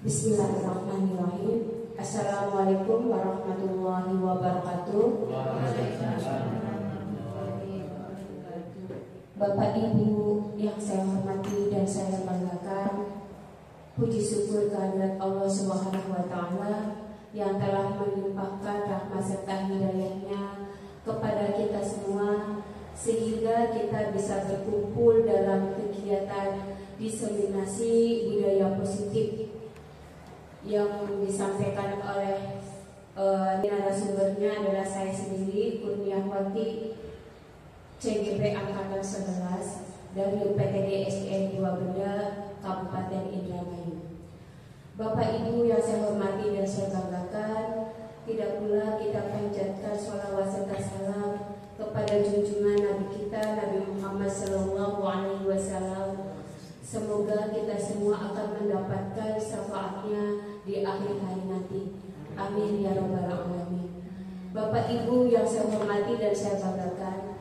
Bismillahirrahmanirrahim. Assalamualaikum warahmatullahi wabarakatuh. Bapak Ibu yang saya hormati dan saya banggakan, puji syukur kehadirat Allah Subhanahu wa Ta'ala yang telah melimpahkan rahmat serta hidayahnya kepada kita semua, sehingga kita bisa berkumpul dalam kegiatan diseminasi budaya positif yang disampaikan oleh narasumbernya adalah saya sendiri, Kurniawati, CGP Angkatan 11 dari UPTD SDN 2 Benda, Kabupaten Indramayu. Bapak Ibu yang saya hormati dan saya banggakan, tidak pula kita panjatkan sholawat serta salam kepada junjungan Nabi kita Nabi Muhammad SAW. Semoga kita semua akan mendapatkan syafaatnya di akhir hari nanti. Amin ya rabbal alamin. Bapak Ibu yang saya hormati dan saya banggakan,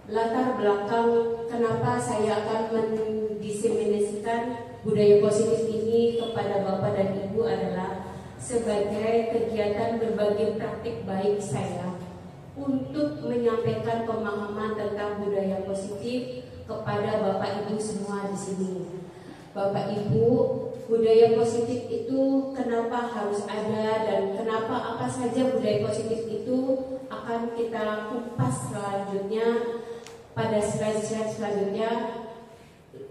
latar belakang kenapa saya akan mendiseminasikan budaya positif ini kepada Bapak dan Ibu adalah sebagai kegiatan berbagi praktik baik saya untuk menyampaikan pemahaman tentang budaya positif kepada Bapak Ibu semua di sini. Bapak Ibu, budaya positif itu kenapa harus ada dan kenapa apa saja budaya positif itu akan kita kupas selanjutnya pada slide-slide selanjutnya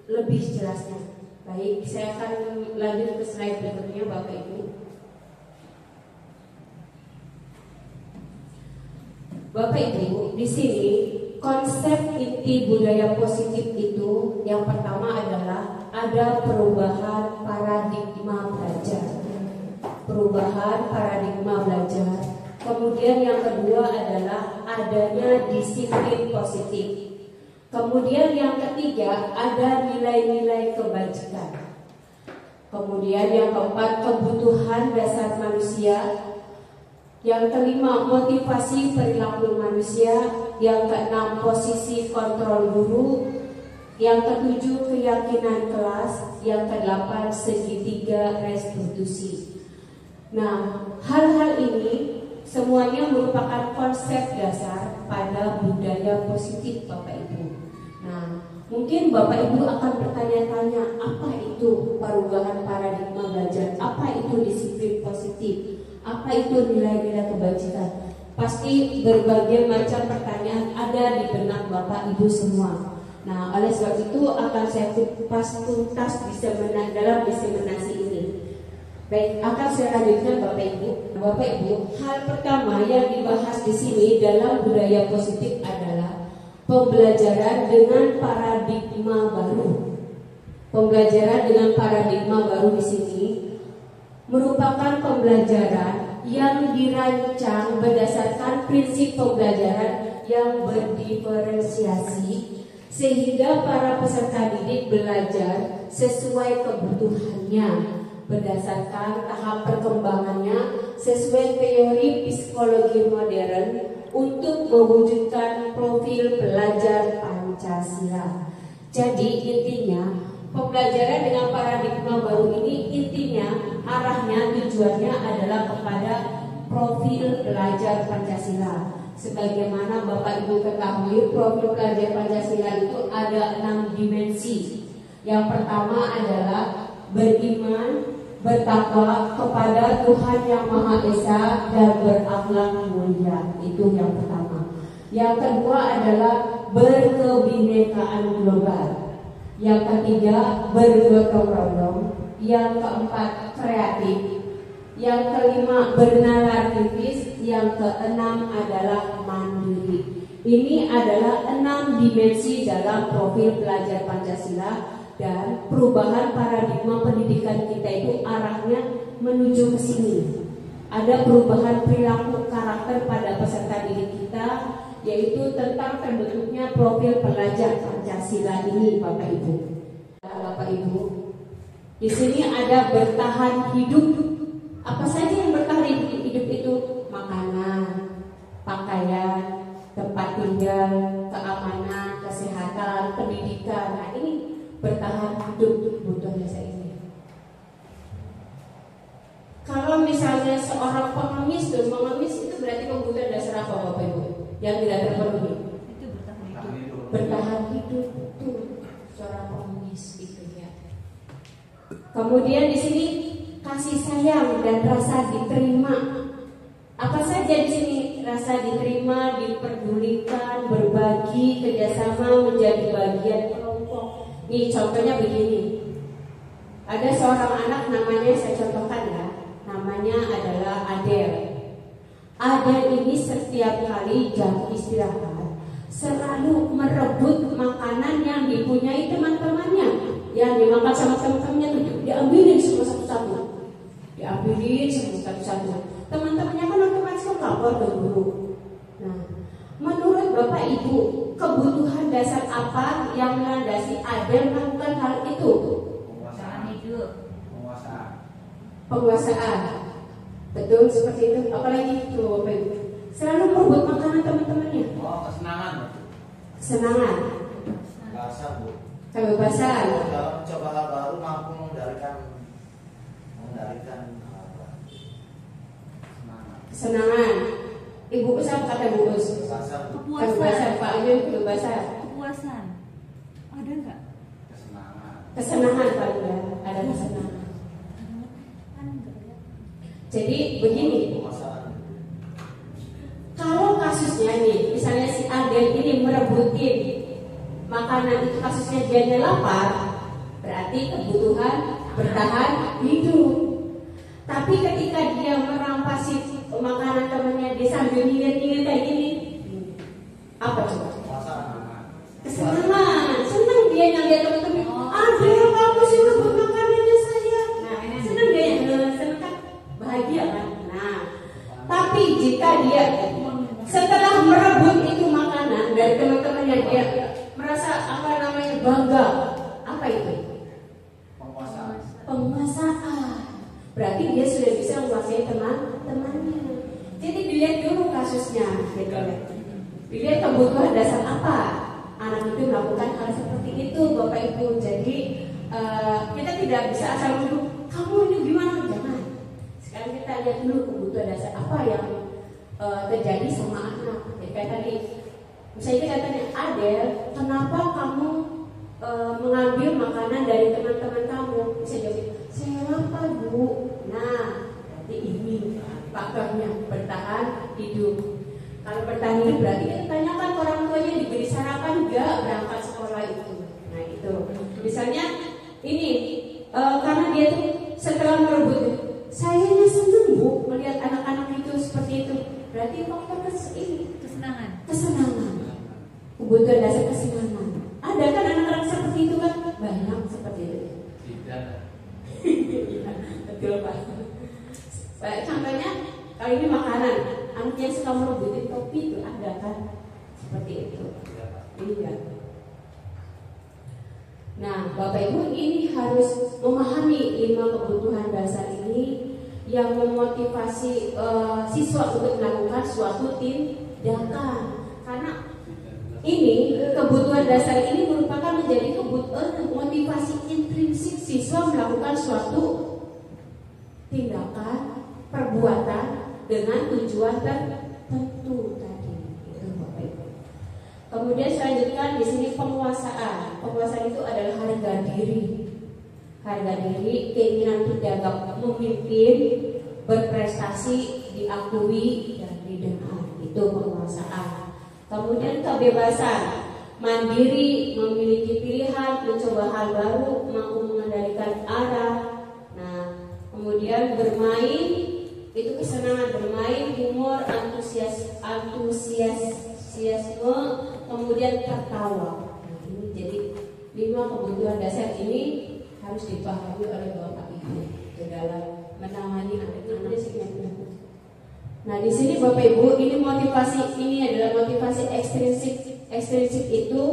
lebih jelasnya. Baik, saya akan lanjut ke slide berikutnya Bapak Ibu. Bapak Ibu, di sini konsep inti budaya positif itu yang pertama adalah ada perubahan paradigma belajar. Perubahan paradigma belajar. Kemudian yang kedua adalah adanya disiplin positif. Kemudian yang ketiga ada nilai-nilai kebajikan. Kemudian yang keempat kebutuhan dasar manusia. Yang kelima motivasi perilaku manusia. Yang keenam posisi kontrol guru. Yang ketujuh keyakinan kelas. Yang kedelapan segitiga restitusi. Nah, hal-hal ini semuanya merupakan konsep dasar pada budaya positif Bapak Ibu. Nah, mungkin Bapak Ibu akan bertanya-tanya, apa itu perubahan paradigma belajar? Apa itu disiplin positif? Apa itu nilai-nilai kebajikan? Pasti berbagai macam pertanyaan ada di benak Bapak Ibu semua. Nah, oleh sebab itu akan saya kupas tuntas dalam diseminasi ini. Baik, akan saya lanjutkan Bapak Ibu. Bapak Ibu, hal pertama yang dibahas di sini dalam budaya positif adalah pembelajaran dengan paradigma baru. Pembelajaran dengan paradigma baru di sini merupakan pembelajaran yang dirancang berdasarkan prinsip pembelajaran yang berdiferensiasi sehingga para peserta didik belajar sesuai kebutuhannya berdasarkan tahap perkembangannya sesuai teori psikologi modern untuk mewujudkan profil pelajar Pancasila. Jadi intinya pembelajaran dengan paradigma baru ini intinya arahnya tujuannya adalah kepada profil pelajar Pancasila. Sebagaimana Bapak Ibu ketahui, profil pelajar Pancasila itu ada 6 dimensi. Yang pertama adalah beriman, bertakwa kepada Tuhan Yang Maha Esa dan berakhlak mulia. Itu yang pertama. Yang kedua adalah berkebinekaan global. Yang ketiga bergotong royong. Yang keempat kreatif. Yang kelima bernalar kritis. Yang keenam adalah mandiri. Ini adalah 6 dimensi dalam profil pelajar Pancasila. Dan perubahan paradigma pendidikan kita itu arahnya menuju ke sini. Ada perubahan perilaku karakter pada peserta didik kita, yaitu tentang terbentuknya profil pelajar Pancasila ini, Bapak Ibu. Bapak Ibu, di sini ada bertahan hidup. Apa saja yang bertahan hidup itu? Makanan, pakaian, tempat tinggal, keamanan, kesehatan, pendidikan. Nah, ini bertahan hidup butuh jasa ini. Kalau misalnya seorang pengemis itu berarti kebutuhan dasar apa Bapak Ibu? Yang tidak terpenuhi. Itu bertahan hidup. Bertahan hidup itu seorang pengemis itu ya. Kemudian di sini kasih sayang dan rasa diterima. Apa saja di sini? Rasa diterima, diperdulikan, berbagi, kerjasama, menjadi bagian kelompok. Nih contohnya begini. Ada seorang anak namanya, saya contohkan ya, namanya adalah Adel. Adel ini setiap kali jam istirahat selalu merebut makanan yang dipunyai teman-temannya, yang dimakan sama teman-temannya tuh diambilin semua satu-satu, diambilin semua satu-satu. Teman-temannya kan otomatis lapor ke guru. Nah, menurut Bapak Ibu, kebutuhan dasar apa yang melandasi Adel melakukan hal itu? Penguasaan. Betul seperti itu. Apalagi itu Bapak Ibu, selalu merebut makanan teman-temannya. Kesenangan. Kesenangan. Kebebasan, Bu. Kebebasan. Dalam mencoba hal baru mampu mengendalikan kesenangan. Ibu Usah kata Bu Us. Kebebasan. Pak Yun kebebasan. Kepuasan. Ada nggak? Kesenangan Pak ya. Ada kesenangan. Jadi begini, kalau kasusnya nih, misalnya si Adel ini merebutin makanan itu, kasusnya dia lapar, berarti kebutuhan bertahan hidup. Tapi ketika dia merampasi makanan temannya, dia sambil nyinir-nyinir kayak gini, apa coba? Kesenangan, senang dia yang lihat teman-teman. Adel, kamu sih ngebut makanannya saya. Nah, senang dia yang senang kan? Bahagia kan? Nah, tapi jika dia setelah merebut itu makanan dari teman-temannya, dia merasa bangga, apa itu? Penguasaan. Berarti dia sudah bisa menguasai teman-temannya. Jadi dilihat dulu kasusnya, dilihat kebutuhan dasar apa anak itu melakukan hal seperti itu, Bapak Ibu. Jadi kita tidak bisa asal dulu, kamu ini gimana? Jangan. Sekarang kita lihat dulu kebutuhan dasar apa yang terjadi sama anak. Jadi kayak tadi, misalnya kita tanya, Adel, kenapa kamu mengambil makanan dari teman-teman kamu? Bisa jawab, saya lapar Bu. Nah, berarti ini faktornya bertahan hidup. Kalau bertahan hidup berarti kita tanyakan ke orang tuanya, diberi sarapan enggak berangkat sekolah itu. Nah itu, misalnya ini karena dia tuh setelah merebut, sayanya seneng Bu melihat anak-anak itu seperti itu. Berarti faktor kesenangan, kebutuhan dasar kesenangan. Ada kan anak-anak seperti itu kan? Banyak seperti itu. Tidak. Betul Pak. Baik, contohnya kalau ini makanan, anak yang suka merebutin kopi itu ada kan? Seperti itu. Iya. Nah, Bapak Ibu ini harus memahami 5 kebutuhan dasar ini yang memotivasi siswa untuk melakukan suatu tindakan. Karena ini kebutuhan dasar ini merupakan menjadi kebutuhan motivasi intrinsik siswa melakukan suatu tindakan, perbuatan dengan tujuan tertentu tadi. Itu Bapak Ibu. Kemudian selanjutnya di sini penguasaan. Penguasaan itu adalah harga diri. Harga diri, keinginan untuk dianggap memimpin, berprestasi, diakui dan didengar. Itu penguasaan. Kemudian kebebasan, mandiri, memiliki pilihan, mencoba hal baru, mampu mengendalikan arah. Nah, kemudian bermain, itu kesenangan bermain, humor, antusiasme, kemudian tertawa. Nah, ini jadi 5 kebutuhan dasar ini harus dipahami oleh Bapak Ibu dalam menangani anak-anak. Nah, di sini Bapak Ibu, ini motivasi, ini adalah motivasi ekstrinsik. Ekstrinsik itu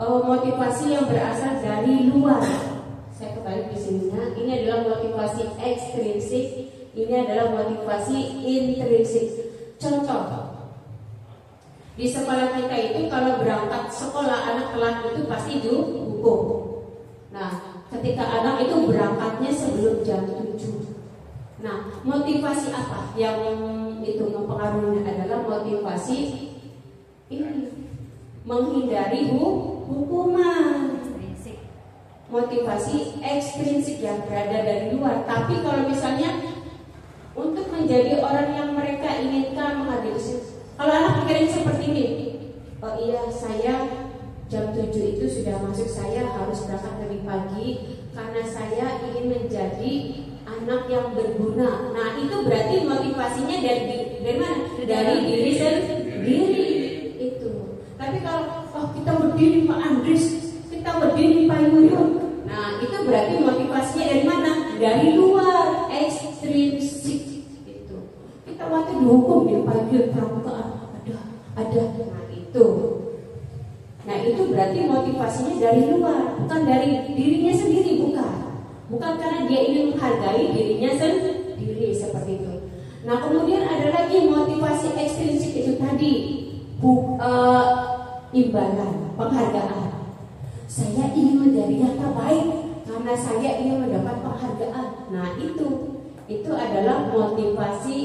motivasi yang berasal dari luar. Saya kembali di sininya. Ini adalah motivasi ekstrinsik, ini adalah motivasi intrinsik. Contoh, di sekolah kita itu kalau berangkat sekolah anak telat itu pasti dihukum. Nah, ketika anak itu berangkatnya sebelum jam 7, Nah, motivasi apa yang itu mempengaruhi adalah motivasi ini menghindari hukuman. Motivasi ekstrinsik yang berada dari luar. Tapi kalau misalnya untuk menjadi orang yang mereka inginkan menghargai, kalau anak pikirin seperti ini, oh iya saya jam 7 itu sudah masuk, saya harus berangkat lebih pagi karena saya ingin menjadi anak yang berguna. Nah itu berarti motivasinya dari mana? Dari diri sendiri itu. Tapi kalau kita berdiri Pak Andris, kita berdiri Pak Yuyun, nah itu berarti motivasinya dari mana? Dari luar, ekstrinsik itu. Kita waktu dihukum di Pak Yuyun pramuka ada. Nah itu berarti motivasinya dari luar, bukan dari dirinya sendiri, bukan karena dia ingin menghargai dirinya sendiri seperti itu. Nah kemudian ada lagi motivasi ekstrinsik itu tadi, imbalan, penghargaan. Saya ingin menjadi yang terbaik karena saya ingin mendapat penghargaan. Nah itu adalah motivasi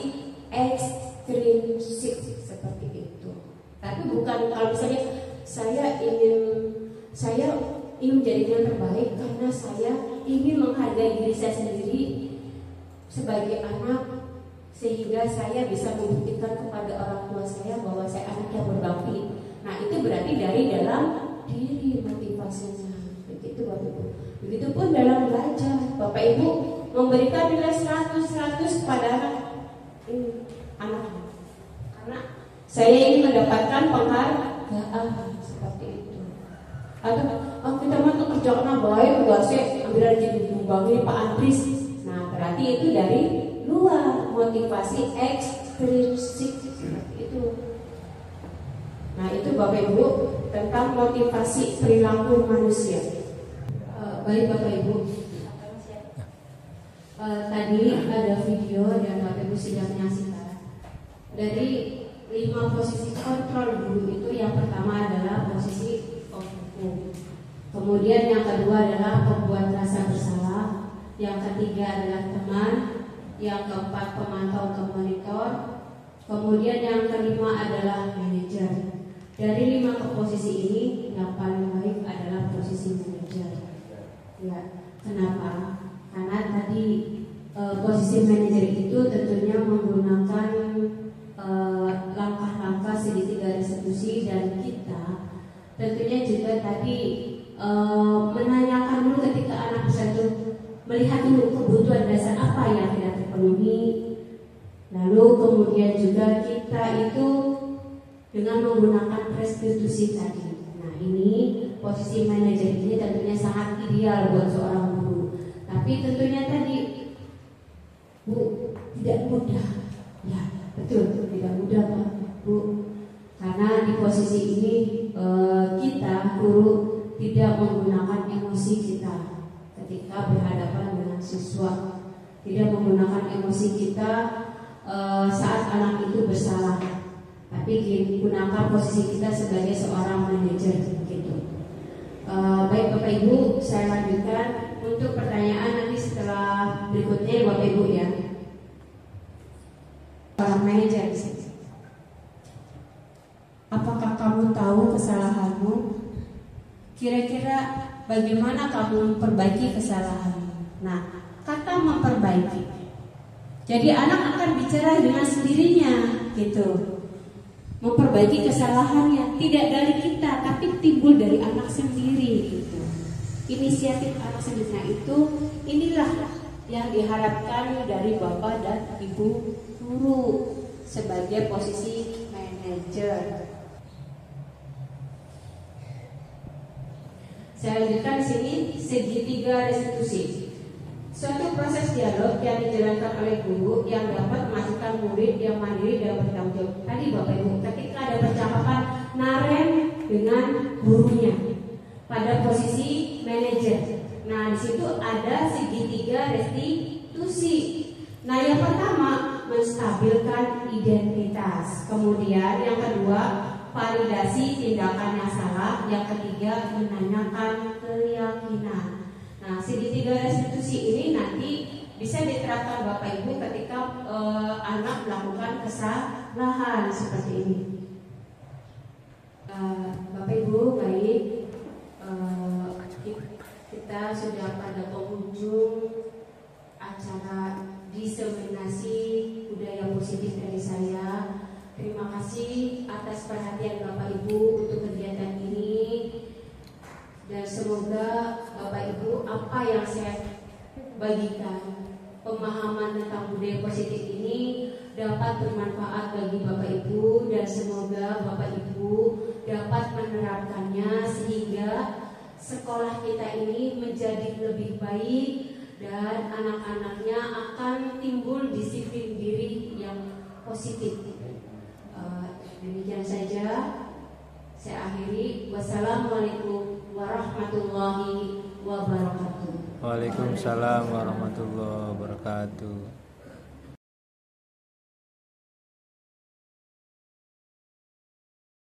ekstrinsik seperti itu. Tapi bukan kalau misalnya saya ingin menjadi yang terbaik karena saya ingin menghargai diri saya sendiri sebagai anak, sehingga saya bisa membuktikan kepada orang tua saya bahwa saya anak yang berbakti. Nah itu berarti dari dalam diri motivasinya. Begitu Bapak Ibu. Begitupun dalam belajar, Bapak Ibu memberikan nilai 100 kepada anak karena saya ingin mendapatkan penghargaan seperti itu. Atau kita mau kerjaan baik, enggak sih ambil jadi nyumbangin Pak Andris. Nah berarti itu dari luar, motivasi ekstrinsik seperti itu. Nah itu Bapak Ibu tentang motivasi perilaku manusia. Baik Bapak Ibu, tadi ada video dan Bapak Ibu sudah menyaksikan dari 5 posisi kontrol guru itu. Yang pertama adalah posisi penghukum, kemudian yang kedua adalah pembuat rasa bersalah, yang ketiga adalah teman, yang keempat pemantau atau monitor, kemudian yang kelima adalah manajer. Dari 5 posisi ini yang paling baik adalah posisi manajer. Ya, kenapa? Karena tadi posisi manajer itu tentunya menggunakan langkah-langkah segitiga restitusi, dan kita tentunya juga tadi menanyakan dulu ketika anak usia itu melihat dulu kebutuhan dasar apa yang tidak terpenuhi. Lalu kemudian juga kita itu dengan menggunakan restitusi tadi. Nah ini posisi manajer ini tentunya sangat ideal buat seorang guru. Tapi tentunya tadi Bu tidak mudah. Ya betul, tidak mudah Pak Bu. Karena di posisi ini kita guru tidak menggunakan emosi kita ketika berhadapan dengan siswa, tidak menggunakan emosi kita saat anak itu bersalah, tapi gunakan posisi kita sebagai seorang manajer gitu. Baik Bapak Ibu, saya lanjutkan untuk pertanyaan nanti setelah berikutnya Bapak Ibu ya. Seorang manajer, apakah kamu tahu kesalahanmu? Kira-kira bagaimana kamu memperbaiki kesalahanmu? Nah, kata memperbaiki, jadi anak akan bicara dengan sendirinya gitu. Memperbaiki kesalahannya tidak dari kita, tapi timbul dari anak sendiri gitu. Inisiatif anak sendiri. Nah itu inilah yang diharapkan dari Bapak dan Ibu guru sebagai posisi manajer. Saya lanjutkan di sini segitiga restitusi. Suatu proses dialog yang dijalankan oleh guru yang dapat memastikan murid yang mandiri dan bertanggung jawab. Tadi Bapak Ibu, ketika ada percakapan Naren dengan gurunya pada posisi manajer. Nah di situ ada segitiga restitusi. Nah yang pertama menstabilkan identitas. Kemudian yang kedua validasi tindakan yang salah. Yang ketiga menanyakan keyakinan. Nah segitiga restitusi ini nanti bisa diterapkan Bapak Ibu ketika anak melakukan kesalahan seperti ini. Bapak Ibu, baik, kita sudah pada penghujung acara diseminasi budaya positif dari saya. Terima kasih atas perhatian Bapak Ibu untuk kegiatan ini, dan semoga Bapak Ibu apa yang saya bagikan, pemahaman tentang budaya positif ini dapat bermanfaat bagi Bapak Ibu, dan semoga Bapak Ibu dapat menerapkannya sehingga sekolah kita ini menjadi lebih baik dan anak-anaknya akan timbul disiplin diri yang positif. Demikian saja saya akhiri. Wassalamualaikum warahmatullahi wabarakatuh. Waalaikumsalam warahmatullahi wabarakatuh.